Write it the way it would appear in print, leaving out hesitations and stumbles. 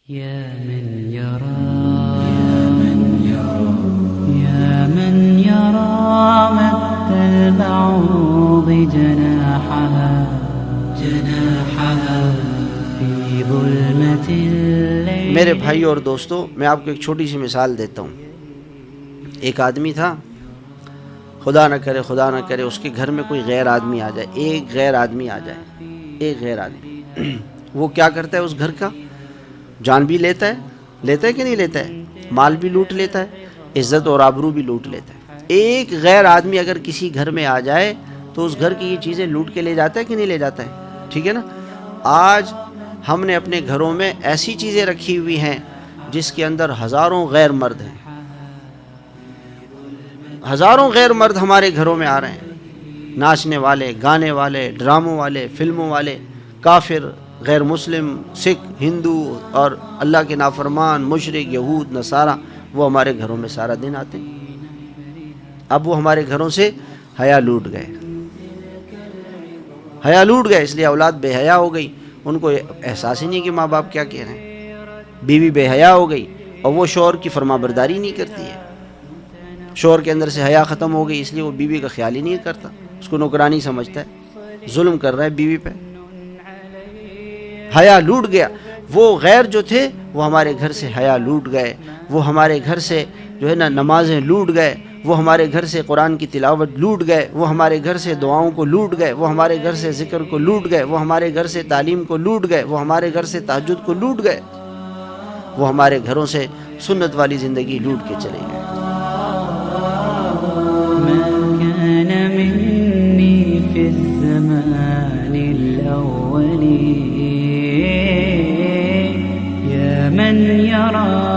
يا من يرى مد البعوض جناحها في ظلمة الليل. میرے بھائی اور دوستو، میں آپ کو ایک چھوٹی سی مثال دیتا ہوں. ایک آدمی تھا، خدا نہ کرے اس کے گھر میں کوئی غیر آدمی آ جائے، ایک غیر آدمی آ جائے. وہ کیا کرتا ہے؟ اس گھر کا جان بھی لیتا ہے کہ نہیں لیتا ہے، مال بھی لوٹ لیتا ہے، عزت اور آبرو بھی لوٹ لیتا ہے. ایک غیر آدمی اگر کسی گھر میں آ جائے تو اس گھر کی یہ چیزیں لوٹ کے لے جاتا ہے کہ نہیں لے جاتا ہے؟ ٹھیک ہے نا. آج ہم نے اپنے گھروں میں ایسی چیزیں رکھی ہوئی ہیں جس کے اندر ہزاروں غیر مرد ہیں. ہزاروں غیر مرد ہمارے گھروں میں آ رہے ہیں، ناچنے والے، گانے والے، ڈراموں والے، فلموں والے، کافر، غیر مسلم، سکھ، ہندو اور اللہ کے نافرمان، مشرک، یہود، نصارہ، وہ ہمارے گھروں میں سارا دن آتے ہیں. اب وہ ہمارے گھروں سے حیا لوٹ گئے، اس لیے اولاد بے حیا ہو گئی. ان کو احساس ہی نہیں کہ ماں باپ کیا کہہ رہے ہیں. بیوی بے حیا ہو گئی اور وہ شوہر کی فرما برداری نہیں کرتی ہے. شوہر کے اندر سے حیا ختم ہو گئی، اس لیے وہ بیوی کا خیال ہی نہیں کرتا، اس کو نوکرانی سمجھتا ہے، ظلم کر رہا ہے بیوی پہ. حیا لوٹ گیا. وہ غیر جو تھے وہ ہمارے گھر سے حیا لوٹ گئے. وہ ہمارے گھر سے جو ہے نا نمازیں لوٹ گئے. وہ ہمارے گھر سے قرآن کی تلاوت لوٹ گئے. وہ ہمارے گھر سے دعاؤں کو لوٹ گئے. وہ ہمارے گھر سے ذکر کو لوٹ گئے. وہ ہمارے گھر سے تعلیم کو لوٹ گئے. وہ ہمارے گھر سے تہجد کو لوٹ گئے. وہ ہمارے گھروں سے سنت والی زندگی لوٹ کے چلے گئے. كان مني في الزمان الأول يا من يرى